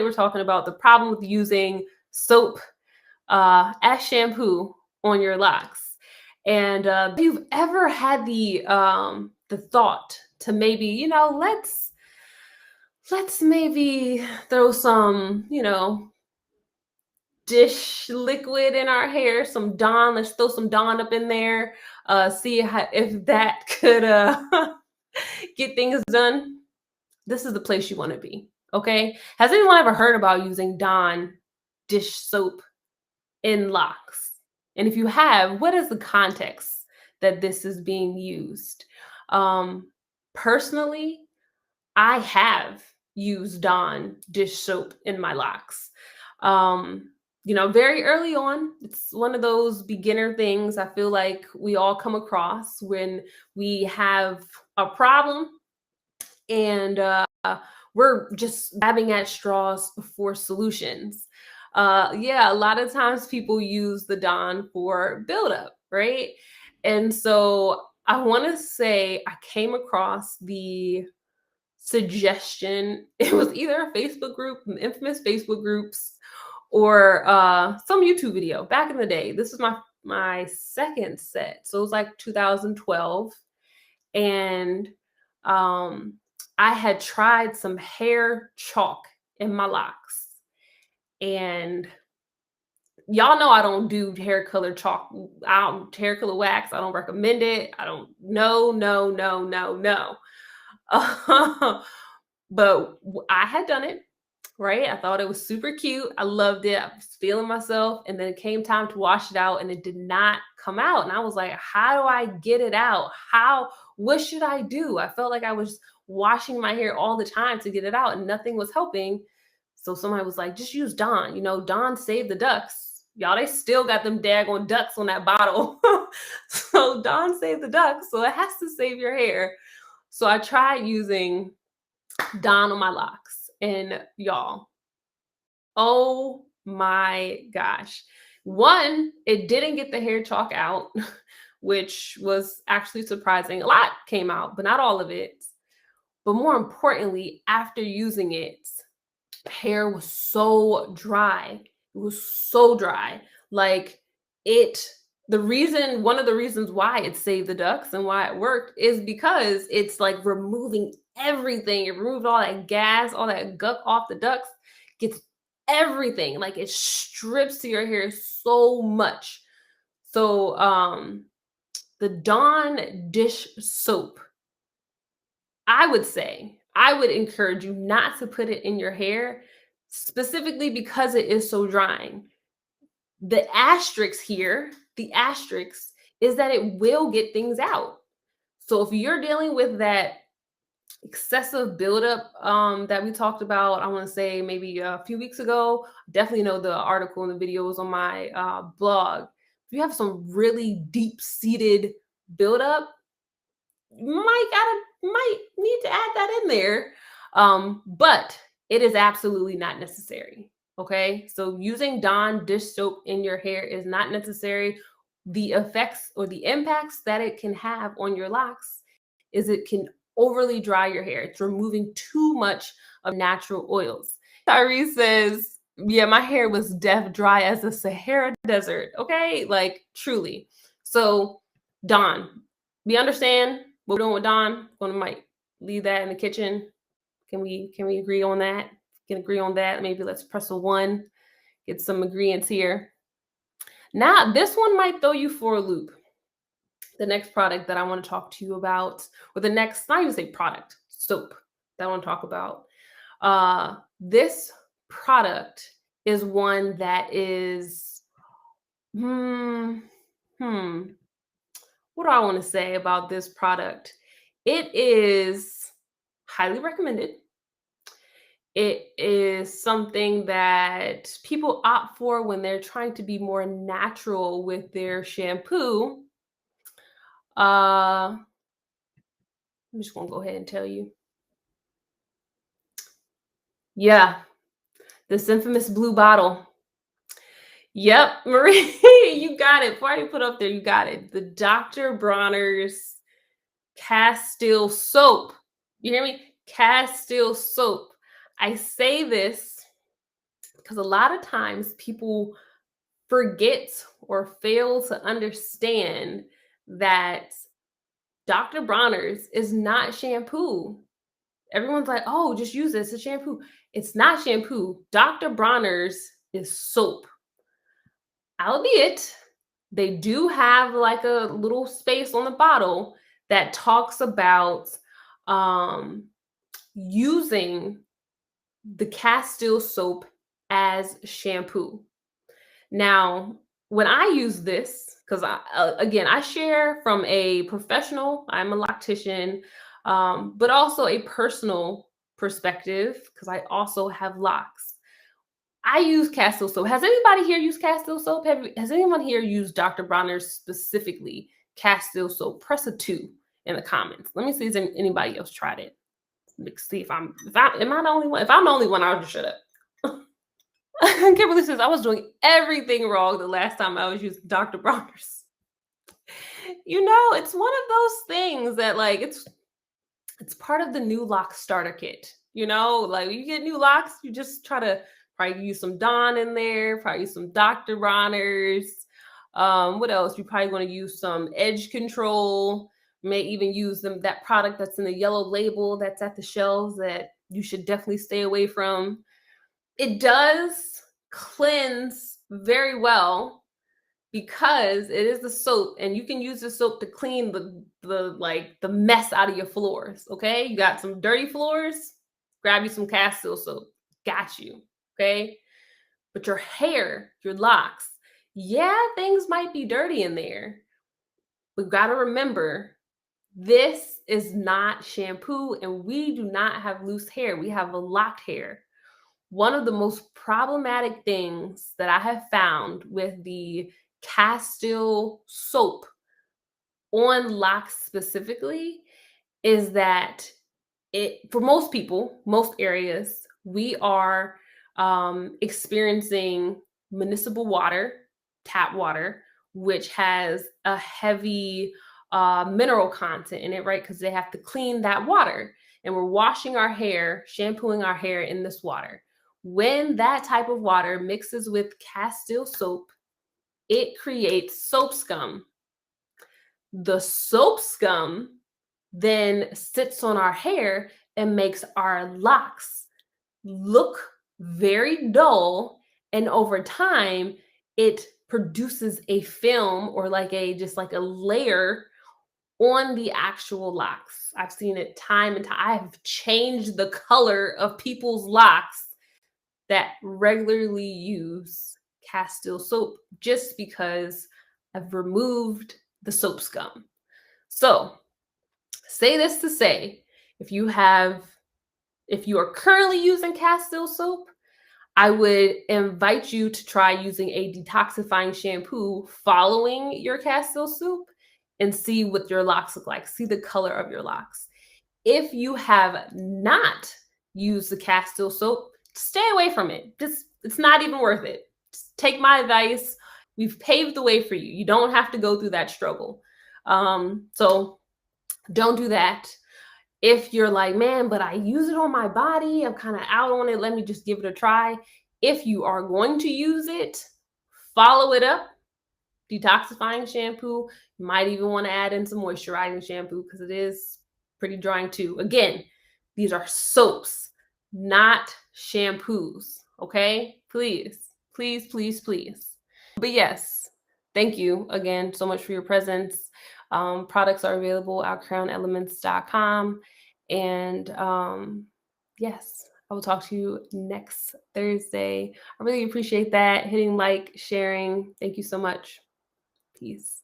we're talking about the problem with using soap as shampoo on your locks. And if you've ever had the thought to maybe, let's maybe throw some, dish liquid in our hair, some Dawn. Let's throw some Dawn up in there. See if that could get things done. This is the place you want to be. Okay. Has anyone ever heard about using Dawn dish soap in locks? And if you have, what is the context that this is being used? Personally, I have used Dawn dish soap in my locks. Very early on, it's one of those beginner things I feel like we all come across when we have a problem and we're just grabbing at straws for solutions. Yeah, a lot of times people use the Dawn for buildup, right? And so I want to say I came across the suggestion. It was either a Facebook group, infamous Facebook groups, or some YouTube video back in the day. This is my second set, so it was like 2012, and I had tried some hair chalk in my locks, and y'all know I don't do hair color chalk. I don't hair color wax. I don't recommend it. I don't. No, no, no, no, no. But I had done it, right? I thought it was super cute. I loved it. I was feeling myself. And then it came time to wash it out and it did not come out. And I was like, how do I get it out? What should I do? I felt like I was washing my hair all the time to get it out and nothing was helping. So somebody was like, just use Dawn. Dawn saved the ducks. Y'all, they still got them daggone ducks on that bottle. So Dawn saved the ducks. So it has to save your hair. So I tried using Dawn on my locks, and y'all, oh my gosh. One, it didn't get the hair chalk out, which was actually surprising. A lot came out, but not all of it. But more importantly, after using it, hair was so dry. It was so dry. Like one of the reasons why it saved the ducks and why it worked is because it's like removing everything. It removed all that gas, all that guck off the ducks, gets everything. Like it strips to your hair so much. So the Dawn dish soap, I would encourage you not to put it in your hair, specifically because it is so drying. The asterisk is that it will get things out. So if you're dealing with that excessive buildup that we talked about, I want to say maybe a few weeks ago, definitely know the article and the videos on my blog. If you have some really deep-seated buildup, you might need to add that in there. But it is absolutely not necessary. Okay, so using Dawn dish soap in your hair is not necessary. The effects or the impacts that it can have on your locks is it can overly dry your hair. It's removing too much of natural oils. Tyree says, yeah, my hair was death dry as a Sahara desert. Okay, like truly. So Dawn, we understand what we're doing with Dawn. Gonna might leave that in the kitchen. Can we agree on that? Can agree on that. Maybe let's press a 1, get some agreements here. Now, this one might throw you for a loop. The next product that I want to talk to you about, or the next, not even say product, soap that I want to talk about. This product is one that is, what do I want to say about this product? It is highly recommended. It is something that people opt for when they're trying to be more natural with their shampoo. I'm just gonna go ahead and tell you. Yeah, this infamous blue bottle. Yep, Marie, you got it. Before I put up there, you got it. The Dr. Bronner's Castile soap. You hear me? Castile soap. I say this because a lot of times people forget or fail to understand that Dr. Bronner's is not shampoo. Everyone's like, oh, just use this. It's a shampoo. It's not shampoo. Dr. Bronner's is soap. Albeit, they do have like a little space on the bottle that talks about um, using the Castile soap as shampoo. Now, when I use this, because again, I share from a professional, I'm a loctician, but also a personal perspective, because I also have locks. I use Castile soap. Has anybody here used Castile soap? Has anyone here used Dr. Bronner's specifically Castile soap? Press a 2 in the comments. Let me see if anybody else tried it. Let's see am I the only one? If I'm the only one, I'll just shut up. Kimberly says I was doing everything wrong the last time I was using Dr. Bronner's. It's one of those things that like it's part of the new lock starter kit. Like when you get new locks, you just try to probably use some Dawn in there, probably use some Dr. Bronner's. What else? You probably want to use some edge control. May even use that product that's in the yellow label that's at the shelves that you should definitely stay away from. It does cleanse very well because it is the soap, and you can use the soap to clean the mess out of your floors. Okay, you got some dirty floors, grab you some Castile soap. Got you. Okay, but your hair, your locks, yeah, things might be dirty in there. We've got to remember this is not shampoo, and we do not have loose hair. We have a locked hair. One of the most problematic things that I have found with the Castile soap on locks specifically is that for most people, most areas, we are experiencing municipal water, tap water, which has a heavy mineral content in it, right? Because they have to clean that water. And we're washing our hair, shampooing our hair in this water. When that type of water mixes with Castile soap, it creates soap scum. The soap scum then sits on our hair and makes our locks look very dull. And over time, it produces a film or just like a layer on the actual locks. I've seen it time and time. I have changed the color of people's locks that regularly use Castile soap just because I've removed the soap scum. So, say this to say, if you are currently using Castile soap, I would invite you to try using a detoxifying shampoo following your Castile soap and see what your locks look like. See the color of your locks. If you have not used the Castile soap, stay away from it. It's not even worth it. Just take my advice. We've paved the way for you. You don't have to go through that struggle. So don't do that. If you're like, man, but I use it on my body, I'm kind of out on it, let me just give it a try. If you are going to use it, follow it up. Detoxifying shampoo. You might even want to add in some moisturizing shampoo because it is pretty drying too. Again, these are soaps, not shampoos. Okay? Please, please, please, please. But yes, thank you again so much for your presence. Products are available at crownelements.com. And yes, I will talk to you next Thursday. I really appreciate that. Hitting like, sharing. Thank you so much. Peace.